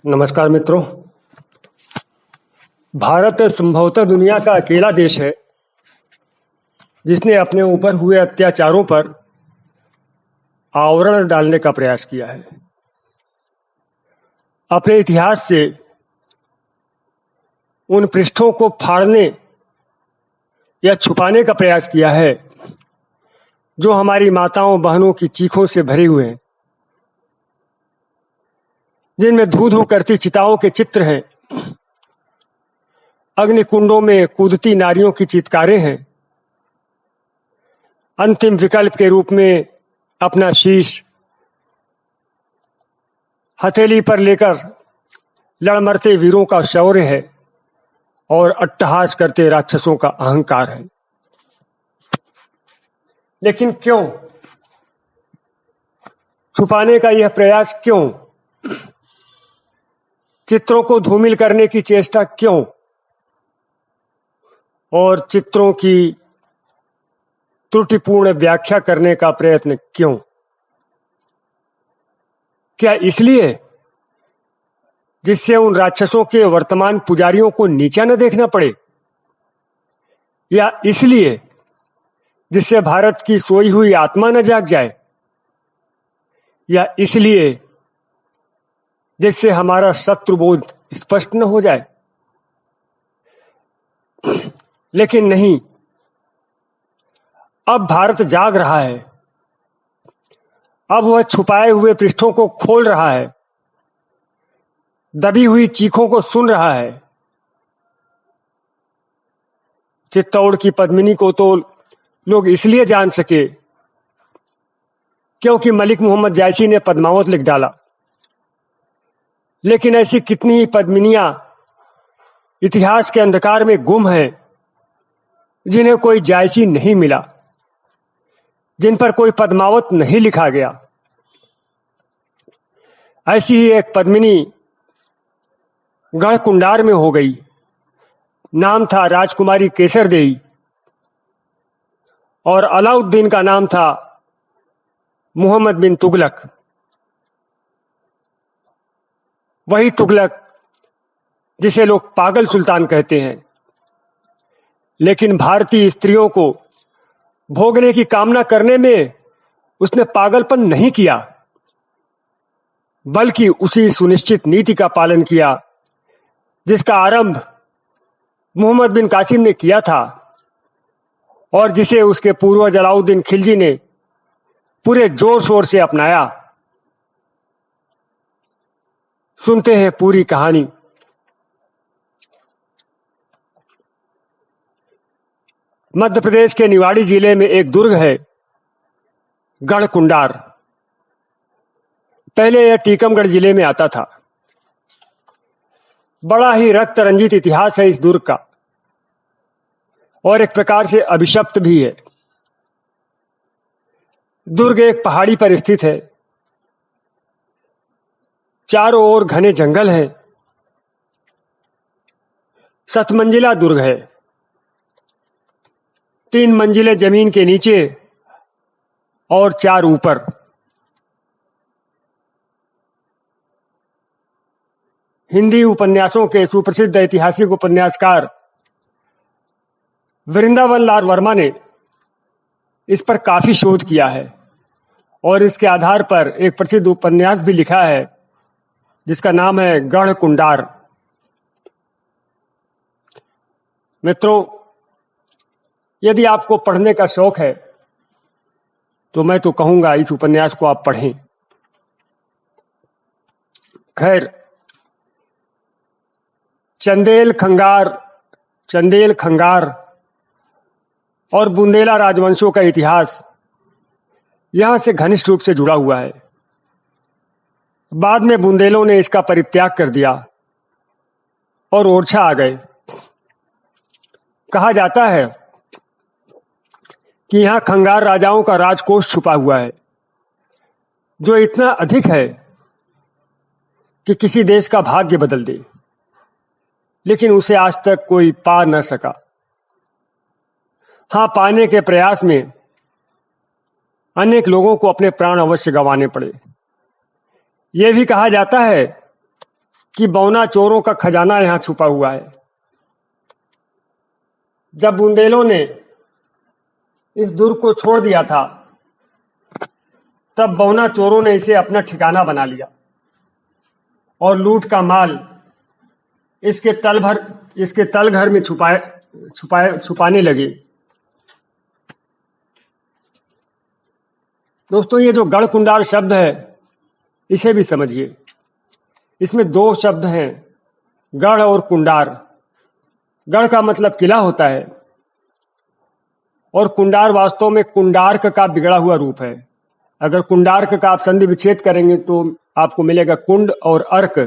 नमस्कार मित्रों। भारत संभवतः दुनिया का अकेला देश है जिसने अपने ऊपर हुए अत्याचारों पर आवरण डालने का प्रयास किया है। अपने इतिहास से उन पृष्ठों को फाड़ने या छुपाने का प्रयास किया है जो हमारी माताओं बहनों की चीखों से भरे हुए हैं, जिनमें धू धू करती चिताओं के चित्र हैं, अग्निकुंडों में कूदती नारियों की चित्कारें हैं, अंतिम विकल्प के रूप में अपना शीश हथेली पर लेकर लड़मरते वीरों का शौर्य है और अट्टहास करते राक्षसों का अहंकार है। लेकिन क्यों छुपाने का यह प्रयास? क्यों चित्रों को धूमिल करने की चेष्टा? क्यों और चित्रों की त्रुटिपूर्ण व्याख्या करने का प्रयत्न क्यों? क्या इसलिए जिससे उन राक्षसों के वर्तमान पुजारियों को नीचा न देखना पड़े, या इसलिए जिससे भारत की सोई हुई आत्मा न जाग जाए, या इसलिए जिससे हमारा शत्रुबोध स्पष्ट न हो जाए? लेकिन नहीं, अब भारत जाग रहा है। अब वह छुपाए हुए पृष्ठों को खोल रहा है, दबी हुई चीखों को सुन रहा है। चित्तौड़ की पद्मिनी को तो लोग इसलिए जान सके क्योंकि मलिक मोहम्मद जायसी ने पद्मावत लिख डाला, लेकिन ऐसी कितनी ही पद्मिनियां इतिहास के अंधकार में गुम हैं जिन्हें कोई जायसी नहीं मिला, जिन पर कोई पद्मावत नहीं लिखा गया। ऐसी ही एक पद्मिनी गढ़ कुंडार में हो गई। नाम था राजकुमारी केसर देई और अलाउद्दीन का नाम था मोहम्मद बिन तुगलक। वही तुगलक जिसे लोग पागल सुल्तान कहते हैं। लेकिन भारतीय स्त्रियों को भोगने की कामना करने में उसने पागलपन नहीं किया, बल्कि उसी सुनिश्चित नीति का पालन किया जिसका आरंभ मोहम्मद बिन कासिम ने किया था और जिसे उसके पूर्वज अलाउद्दीन खिलजी ने पूरे जोर शोर से अपनाया। सुनते हैं पूरी कहानी। मध्य प्रदेश के निवाड़ी जिले में एक दुर्ग है, गढ़ कुंडार। पहले यह टीकमगढ़ जिले में आता था। बड़ा ही रक्त रंजित इतिहास है इस दुर्ग का और एक प्रकार से अभिशप्त भी है। दुर्ग एक पहाड़ी पर स्थित है। चारों ओर घने जंगल हैं। 7 मंजिला दुर्ग है। 3 मंजिलें जमीन के नीचे और 4 ऊपर। हिंदी उपन्यासों के सुप्रसिद्ध ऐतिहासिक उपन्यासकार वृंदावन लाल वर्मा ने इस पर काफी शोध किया है और इसके आधार पर एक प्रसिद्ध उपन्यास भी लिखा है जिसका नाम है गढ़ कुंडार। मित्रों, यदि आपको पढ़ने का शौक है तो मैं तो कहूंगा इस उपन्यास को आप पढ़ें। खैर, चंदेल खंगार और बुंदेला राजवंशों का इतिहास यहां से घनिष्ठ रूप से जुड़ा हुआ है। बाद में बुंदेलों ने इसका परित्याग कर दिया और ओरछा आ गए। कहा जाता है कि यहां खंगार राजाओं का राजकोष छुपा हुआ है, जो इतना अधिक है कि किसी देश का भाग्य बदल दे, लेकिन उसे आज तक कोई पा न सका। हां, पाने के प्रयास में अनेक लोगों को अपने प्राण अवश्य गंवाने पड़े। यह भी कहा जाता है कि बौना चोरों का खजाना यहां छुपा हुआ है। जब बुंदेलों ने इस दुर्ग को छोड़ दिया था, तब बौना चोरों ने इसे अपना ठिकाना बना लिया और लूट का माल इसके तलघर में छुपाने लगे। दोस्तों, ये जो गढ़ कुंडार शब्द है, इसे भी समझिए। इसमें दो शब्द हैं, गढ़ और कुंडार। गढ़ का मतलब किला होता है और कुंडार वास्तव में कुंडार्क का बिगड़ा हुआ रूप है। अगर कुंडार्क का आप संधि विच्छेद करेंगे तो आपको मिलेगा कुंड और अर्क।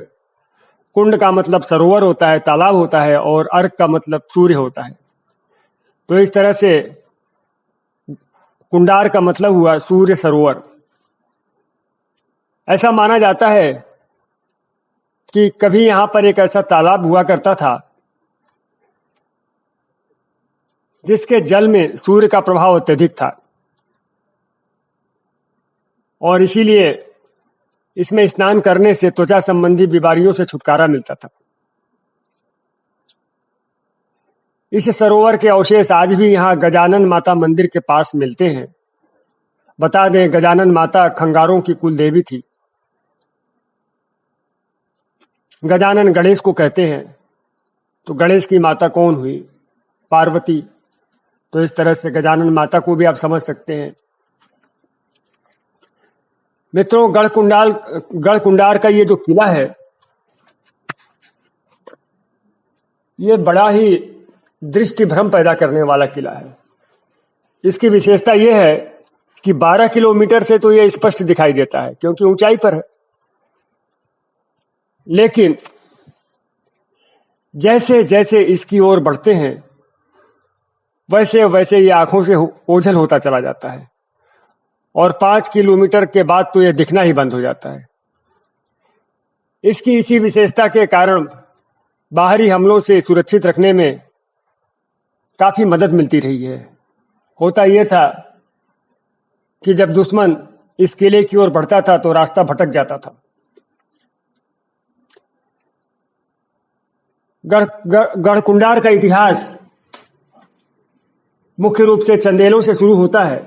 कुंड का मतलब सरोवर होता है, तालाब होता है, और अर्क का मतलब सूर्य होता है। तो इस तरह से कुंडार का मतलब हुआ सूर्य सरोवर। ऐसा माना जाता है कि कभी यहां पर एक ऐसा तालाब हुआ करता था जिसके जल में सूर्य का प्रभाव अत्यधिक था, और इसीलिए इसमें स्नान करने से त्वचा संबंधी बीमारियों से छुटकारा मिलता था। इस सरोवर के अवशेष आज भी यहां गजानन माता मंदिर के पास मिलते हैं। बता दें, गजानन माता खंगारों की कुल देवी थी। गजानन गणेश को कहते हैं, तो गणेश की माता कौन हुई? पार्वती। तो इस तरह से गजानन माता को भी आप समझ सकते हैं। मित्रों, गढ़ कुंडार का ये जो किला है, ये बड़ा ही दृष्टि भ्रम पैदा करने वाला किला है। इसकी विशेषता यह है कि 12 किलोमीटर से तो ये स्पष्ट दिखाई देता है, क्योंकि ऊंचाई पर है। लेकिन जैसे जैसे इसकी ओर बढ़ते हैं, वैसे वैसे ये आंखों से ओझल होता चला जाता है, और 5 किलोमीटर के बाद तो यह दिखना ही बंद हो जाता है। इसकी इसी विशेषता के कारण बाहरी हमलों से सुरक्षित रखने में काफी मदद मिलती रही है। होता यह था कि जब दुश्मन इस किले की ओर बढ़ता था तो रास्ता भटक जाता था। गढ़ कुंडार का इतिहास मुख्य रूप से चंदेलों से शुरू होता है।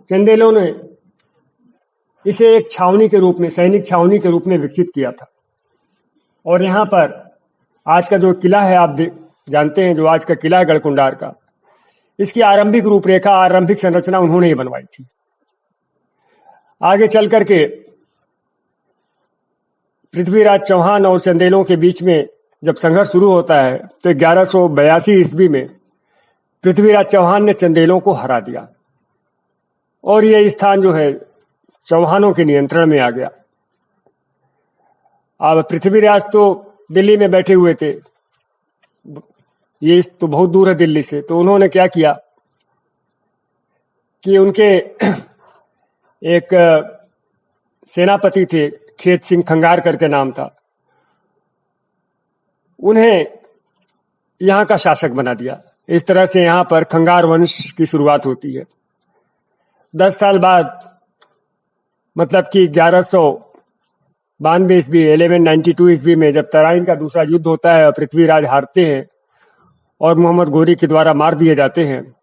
चंदेलों ने इसे एक छावनी के रूप में, सैनिक छावनी के रूप में विकसित किया था। और यहाँ पर आज का जो किला है, आप जानते हैं, जो आज का किला है गढ़ कुंडार का, इसकी आरंभिक रूपरेखा, आरंभिक संरचना उन्होंने ही बनवाई थी। आगे चल करके पृथ्वीराज चौहान और चंदेलों के बीच में जब संघर्ष शुरू होता है, तो 1182 ईस्वी में पृथ्वीराज चौहान ने चंदेलों को हरा दिया, और यह स्थान जो है चौहानों के नियंत्रण में आ गया। अब पृथ्वीराज तो दिल्ली में बैठे हुए थे, ये तो बहुत दूर है दिल्ली से। तो उन्होंने क्या किया कि उनके एक सेनापति थे, खेत सिंह खंगार करके नाम था, उन्हें यहां का शासक बना दिया। इस तरह से यहां पर खंगार वंश की शुरुआत होती है। 10 साल बाद, मतलब कि 1192 ईस्वी, 1192 ईस्वी में जब तराइन का दूसरा युद्ध होता है और पृथ्वीराज हारते हैं और मोहम्मद गोरी के द्वारा मार दिए जाते हैं,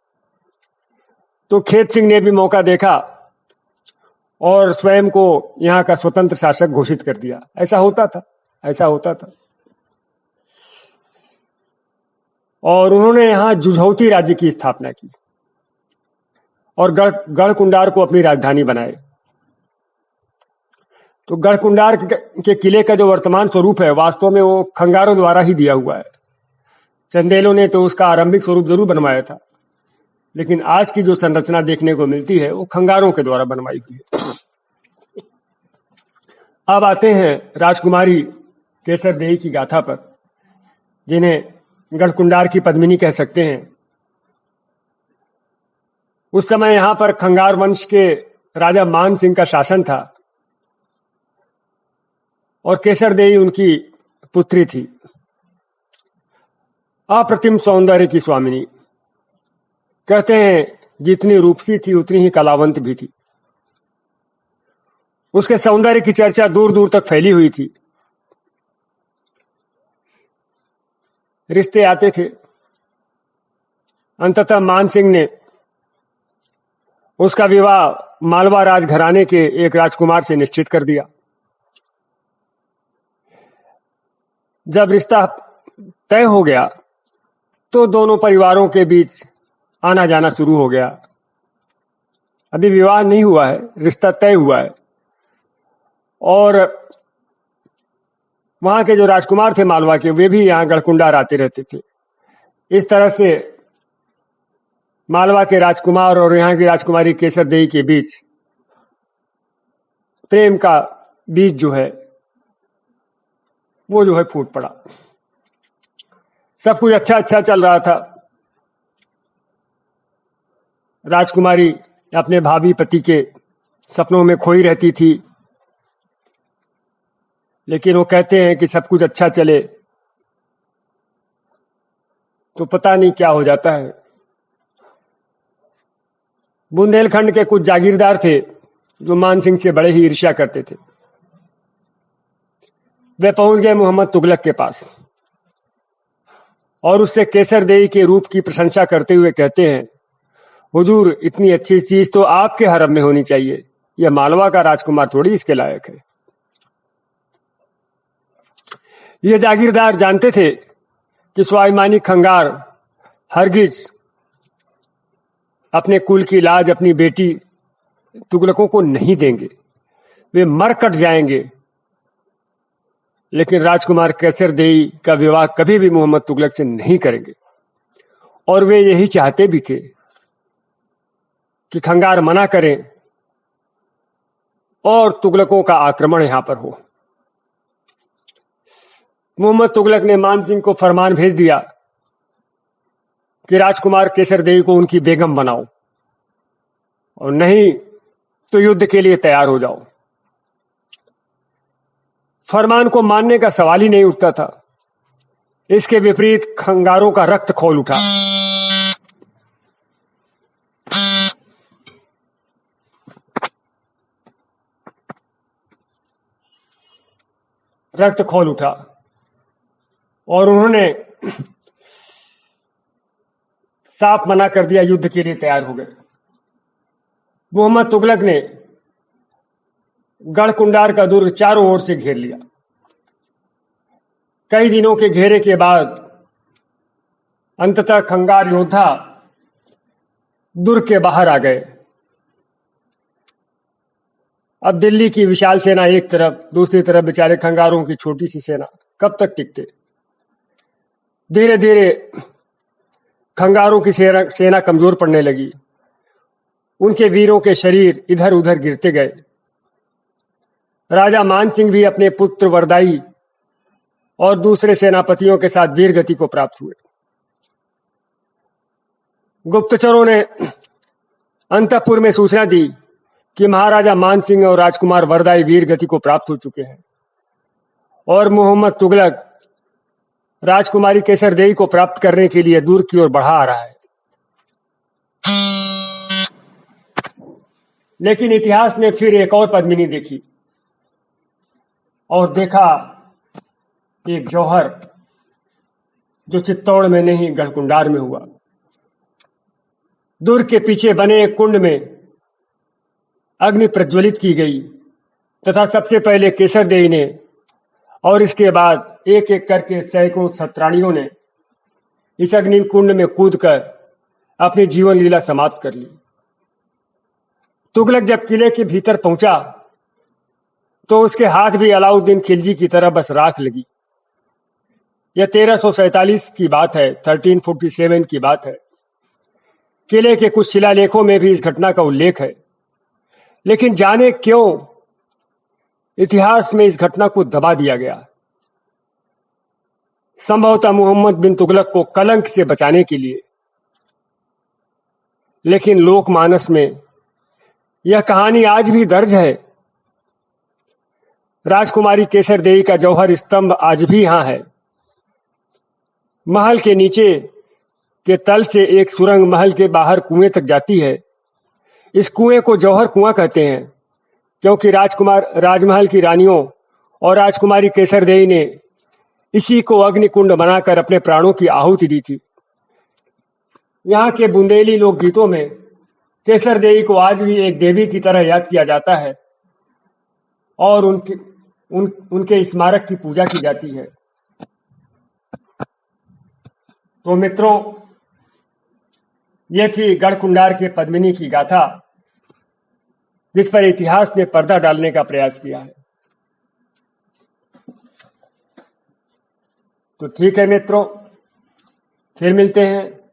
तो खेत सिंह ने भी मौका देखा और स्वयं को यहाँ का स्वतंत्र शासक घोषित कर दिया। ऐसा होता था। और उन्होंने यहाँ जुझौती राज्य की स्थापना की और गढ़ कुंडार को अपनी राजधानी बनाए। तो गढ़ कुंडार के किले का जो वर्तमान स्वरूप है, वास्तव में वो खंगारों द्वारा ही दिया हुआ है। चंदेलों ने तो उसका आरंभिक स्वरूप जरूर बनवाया था, लेकिन आज की जो संरचना देखने को मिलती है वो खंगारों के द्वारा बनवाई हुई है। अब आते हैं राजकुमारी केसर देई की गाथा पर, जिन्हें गढ़ कुंडार की पद्मिनी कह सकते हैं। उस समय यहां पर खंगार वंश के राजा मान सिंह का शासन था और केसर देई उनकी पुत्री थी। अप्रतिम सौंदर्य की स्वामिनी, कहते हैं जितनी रूपसी थी उतनी ही कलावंत भी थी। उसके सौंदर्य की चर्चा दूर दूर तक फैली हुई थी। रिश्ते आते थे। अंततः मान सिंह ने उसका विवाह मालवा राजघराने के एक राजकुमार से निश्चित कर दिया। जब रिश्ता तय हो गया तो दोनों परिवारों के बीच आना जाना शुरू हो गया। अभी विवाह नहीं हुआ है, रिश्ता तय हुआ है। और वहां के जो राजकुमार थे मालवा के, वे भी यहाँ गढ़कुंडार आते रहते थे। इस तरह से मालवा के राजकुमार और यहाँ की राजकुमारी केसर देई के बीच प्रेम का बीज जो है वो जो है फूट पड़ा। सब कुछ अच्छा अच्छा चल रहा था। राजकुमारी अपने भावी पति के सपनों में खोई रहती थी, लेकिन वो कहते हैं कि सब कुछ अच्छा चले तो पता नहीं क्या हो जाता है। बुंदेलखंड के कुछ जागीरदार थे जो मान सिंह से बड़े ही ईर्ष्या करते थे। वे पहुंच गए मोहम्मद तुगलक के पास और उससे केसर देई के रूप की प्रशंसा करते हुए कहते हैं, हुजूर, इतनी अच्छी चीज तो आपके हरम में होनी चाहिए, यह मालवा का राजकुमार थोड़ी इसके लायक है। ये जागीरदार जानते थे कि स्वाभिमानी खंगार हरगिज अपने कुल की लाज अपनी बेटी तुगलकों को नहीं देंगे, वे मर कट जाएंगे। लेकिन राजकुमार केसर देई का विवाह कभी भी मोहम्मद तुगलक से नहीं करेंगे। और वे यही चाहते भी थे कि खंगार मना करें और तुगलकों का आक्रमण यहां पर हो। मोहम्मद तुगलक ने मान सिंह को फरमान भेज दिया कि राजकुमार केसर देई को उनकी बेगम बनाओ और नहीं तो युद्ध के लिए तैयार हो जाओ। फरमान को मानने का सवाल ही नहीं उठता था। इसके विपरीत खंगारों का रक्त खौल उठा। रक्त खौल उठा और उन्होंने साफ मना कर दिया, युद्ध के लिए तैयार हो गए। मोहम्मद तुगलक ने गढ़कुंडार का दुर्ग चारों ओर से घेर लिया। कई दिनों के घेरे के बाद अंततः खंगार योद्धा दुर्ग के बाहर आ गए। अब दिल्ली की विशाल सेना एक तरफ, दूसरी तरफ बेचारे खंगारों की छोटी सी सेना, कब तक टिकते। धीरे धीरे खंगारों की सेना कमजोर पड़ने लगी। उनके वीरों के शरीर इधर उधर गिरते गए। राजा मान सिंह भी अपने पुत्र वरदाई और दूसरे सेनापतियों के साथ वीर गति को प्राप्त हुए। गुप्तचरों ने अंतःपुर में सूचना दी कि महाराजा मान सिंह और राजकुमार वरदाई वीर गति को प्राप्त हो चुके हैं और मोहम्मद तुगलक राजकुमारी केसर देई को प्राप्त करने के लिए दूर की ओर बढ़ा आ रहा है। लेकिन इतिहास ने फिर एक और पद्मिनी देखी और देखा एक जौहर जो चित्तौड़ में नहीं गढ़कुंडार में हुआ। दुर्ग के पीछे बने एक कुंड में अग्नि प्रज्वलित की गई तथा सबसे पहले केसर देई ने और इसके बाद एक एक करके सैकड़ों छत्राणियों ने इस अग्नि कुंड में कूदकर अपनी जीवन लीला समाप्त कर ली। तुगलक जब किले के भीतर पहुंचा तो उसके हाथ भी अलाउद्दीन खिलजी की तरह बस राख लगी। यह 1347 की बात है, 1347 की बात है। किले के कुछ शिलालेखों में भी इस घटना का उल्लेख है, लेकिन जाने क्यों इतिहास में इस घटना को दबा दिया गया। संभवतः मोहम्मद बिन तुगलक को कलंक से बचाने के लिए। लेकिन लोकमानस में यह कहानी आज भी दर्ज है। राजकुमारी केसर देई का जौहर स्तंभ आज भी यहां है। महल के नीचे के तल से एक सुरंग महल के बाहर कुएं तक जाती है। इस कुएं को जौहर कुआं कहते हैं क्योंकि राजमहल की रानियों और राजकुमारी केसर देई ने इसी को अग्निकुंड बनाकर अपने प्राणों की आहुति दी थी। यहाँ के बुंदेली लोकगीतों में केसर देवी को आज भी एक देवी की तरह याद किया जाता है और उनके स्मारक की पूजा की जाती है। तो मित्रों, ये थी गढ़कुंडार के पद्मिनी की गाथा, जिस पर इतिहास ने पर्दा डालने का प्रयास किया है। तो ठीक है मित्रों, फिर मिलते हैं।